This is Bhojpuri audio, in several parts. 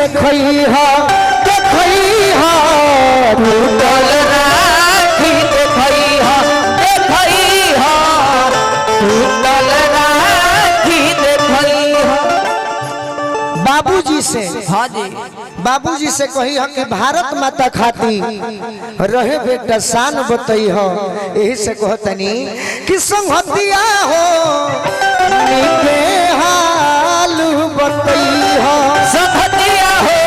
देखई हा टूटल राखी देखई हा टूटल राखी देखई हा। बाबूजी से हाँ जी बाबूजी से कही हो कि भारत माता खाती रहे बेटा शान बतई हो। यही से कहतनी कि संहतिया हो निके हाल बतई हो संहतिया हो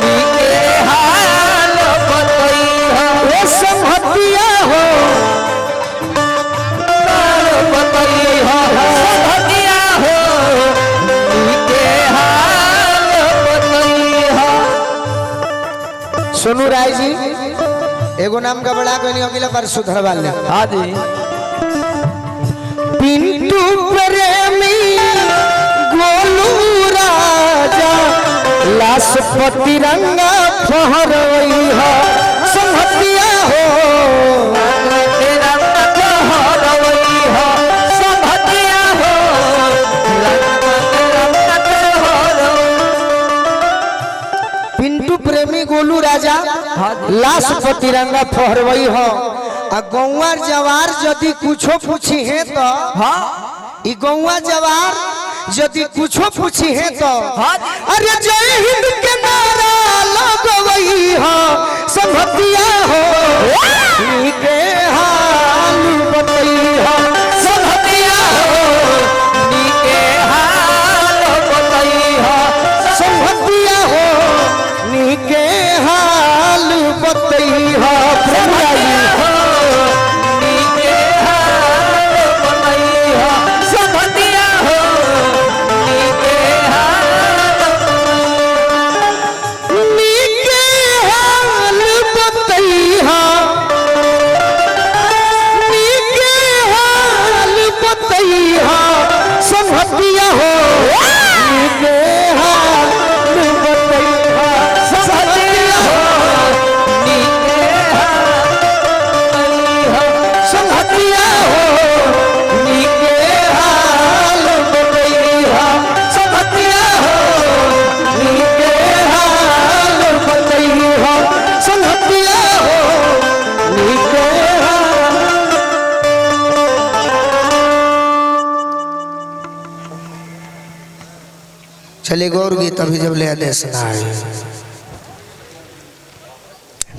निके हाल बतई हो संहतिया हो बतई हो संहतिया हो निके हाल बतई हो। सोनू राय जी एगो नाम का बड़ा कोई अगला बार सुधरवा ले। हाँ जी पिंटू प्रेमी गोलू राजा लाशपति रंगा फहरई हो संहतिया हो फहरई हो संहतिया हो पिंटू प्रेमी गोलू राजा लाशपति रंगा फहरई हो। आ गौवा जवार यदि कुछो पूछी है तो हाँ ई गौवा जवार यदि कुछो पूछी है तो अरे जय हिंद के नारा लगवई हो संहतिया हो नीके हाल बतई हो संहतिया हो नीके हाल बतई हो संहतिया हो नीके हाल बतई हो संहतिया हो नीके हाल बतई हो संहतिया हो नीके हाल संहतिया हो नीके हाल बतई हो संहतिया हो नीके हाल बतई हो संहतिया हो नीके चले गौर गीत अभी जब ले आदेश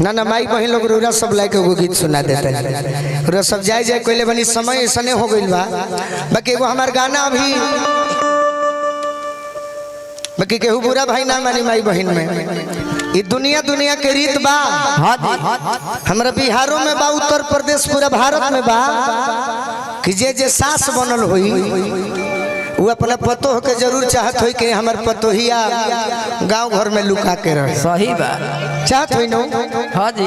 ना माई बहन लोग रोरा सब लाके एगो गीत सुना देते हैं रोरा सब जाए जाए कोई बनी समय ऐसा हो गई बा बाकी एगो हमार गाना अभी बाकी केहू बुरा भाई ना मानी माई बहन में ये दुनिया के रीत बा। हाँ जी हमारा बिहारों में बा उत्तर प्रदेश पूरा भारत में बा कि जे सास बनल हुई वो अपना पतोह के जरूर चाहत हो कि हमार पतोहिया गांव घर में लुका के रहे। सही बात चाहत हो नो हाँ जी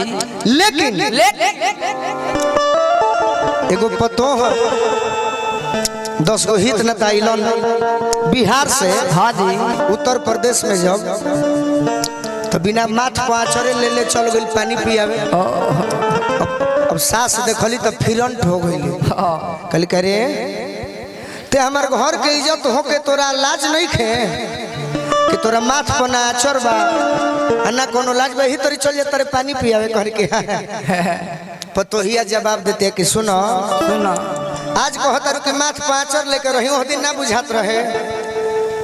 लेकिन एगो पतोह 10 गो हित न ताइलन बिहार से हाँ जी उत्तर प्रदेश में जब तो बिना माथ को आचरे ले ले चल गई पानी पियावे। अब सास देखली तो फिरंट हो गई कल करे ते हमार घर के इज्जत हो के तोरा लाज नहीं खे कि तोरा माथ पर ना आचर बा ना कोनो लाज बा ही तोरी चल जा तेरे पानी पियावे कर के पतोहिया जवाब देते कि सुनो सुनो आज कहता रू कि माथ पर आचर लेकर रही वो दिन ना बुझात रहे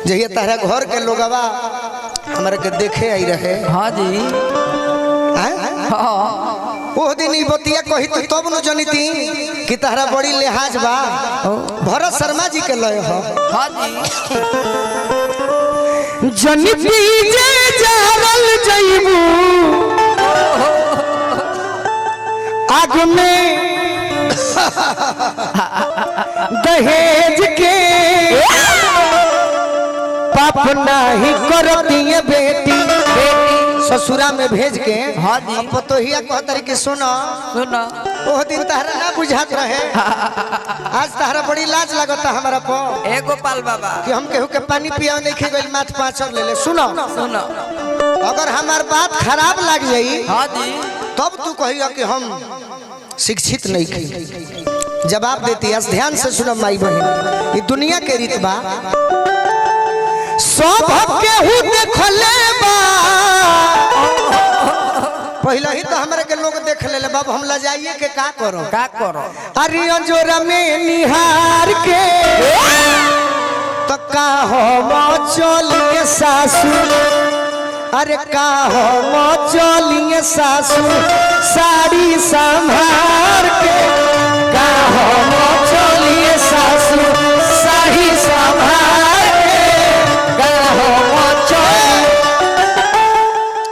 जहिया तारा घर के लोगवा हमारे के देखे आई रहे। हाँ जी वो दिन ई बतिया कही तो तब न जनिती कि तारा बड़ी लिहाज बा भरत शर्मा जी के लय हो। हाँ जी जनिती जे जारल जइबू आग में दहेज के पाप नहीं करती है बेटी ससुरा में भेज के। हाँ जी पतोहिया कहतरी कि सुनो सुनो वो दिन तारा ना बुझात रहे आज तारा बड़ी लाज लगता हमारा पो ए गोपाल बाबा कि हम केहू के पानी पिया नहीं खे गई माथ पाँचर ले ले। सुनो सुनो अगर हमार बात खराब लग जाई हाँ जी तब तू कहियो कि हम शिक्षित नहीं थे। जवाब देती है ध्यान से सुनो माई बहन ये दुनिया के रीत बा सब केहू देखले बा पहले ही तो हमारे के लोग देख ले बाबू हम ला जाइए के का करो का करो अरे जोरा में निहार के तो का हो चलिए सासू अरे का हो चलिए सासू साड़ी संभार के का हो चलिए सासू साड़ी संभार के का हो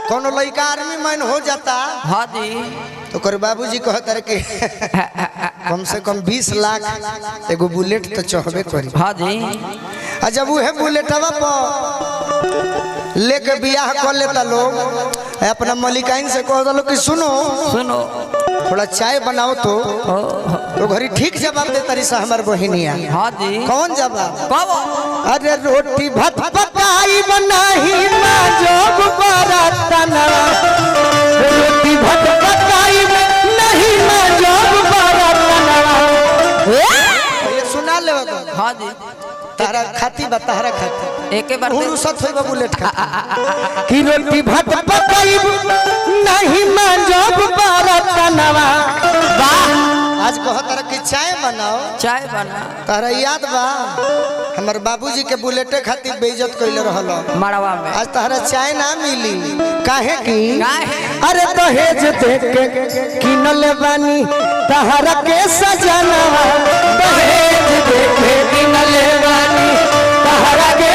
कोनो लड़का आर्मी मैन हो जाता हाँ जी तो कर बाबूजी कहता कि कम से कम 20 लाख एगो बुलेट तो चढ़बे करी हाँ जी आ जब वो है बुलेटवा पर लेके बियाह कर लेता लोग अपना मलिकाइन से कह दलो कि सुनो सुनो थोड़ा चाय बनाओ तो घरी ठीक जवाब दे तारी सा हमार बहिनिया हाँ जी कौन जवाब कब अरे रोटी भात पकाई बनाही ना जोग बरतना रोटी भात पकाई नहीं ना जोग बरतना ये सुना ले हाँ जी तारा खाती बा तारा खाती एक बार हुरुसत होई बुलेट खाती कि रोटी भात पकाई नहीं ना जोग बरतना वाह आज बहुत तरह की चाय बनाओ चाय बना तारा याद बा हमार बाबूजी के बुलेटे खातिर बेइज्जत कइले रहलो मड़वा में आज तारा चाय ना मिली काहे की काहे? अरे दहेज देख के किनले बानी तारा के सजनवा दहेज देख के किनले बानी तारा के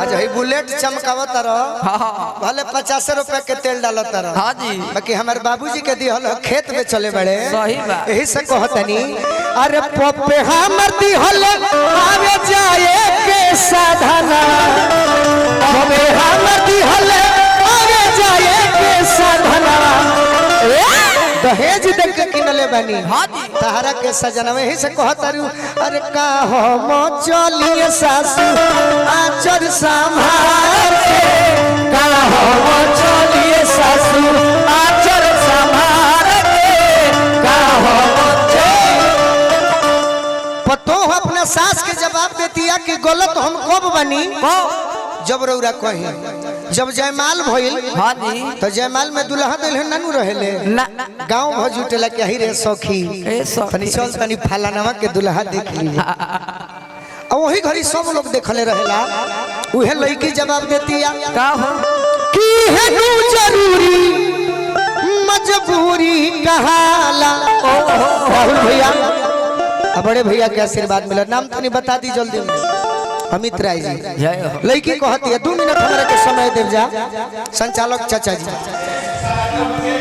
आज ही बुलेट चमकावत रहो भले 50 रुपए के तेल डालत रहो हाँ जी बाकी हमारे बाबूजी के दिहल खेत में चले बड़े सही बात यही से कहतनी अरे पप्पे हमर दिहल आवे जाए के साधना पप्पे हमर दिहल आवे जाए के साधना दहेज देख के किनले बनी हाँ जी तहरा के सजनवा यही से कहतारू अरे का हो चलिए सासू आचर संभाल के का हो चलिए सासू आचर संभाल के का हो पतो अपना सास के जवाब देतिया कि गलत हम कब बनी जब रौरा कही जब जयमाल भइल हाँ जी तो जयमाल में दुल्हा दुल्हन ननु रहेले ना गांव भजुटेला के ही रे सखी ए सखी। तनी चल तनी फलानवा के दुल्हा देख ली और वही घड़ी सब लोग देखले रहेला उहे लड़की जवाब देतिया का हो की है तू जरूरी मजबूरी कहाला राहुल भैया बड़े भैया के आशीर्वाद मिला नाम तनी बता दी जल्दी में अमित राय जी जय हो लड़की कहती है 2 मिनट हमारे के समय देव जा संचालक चाचा जी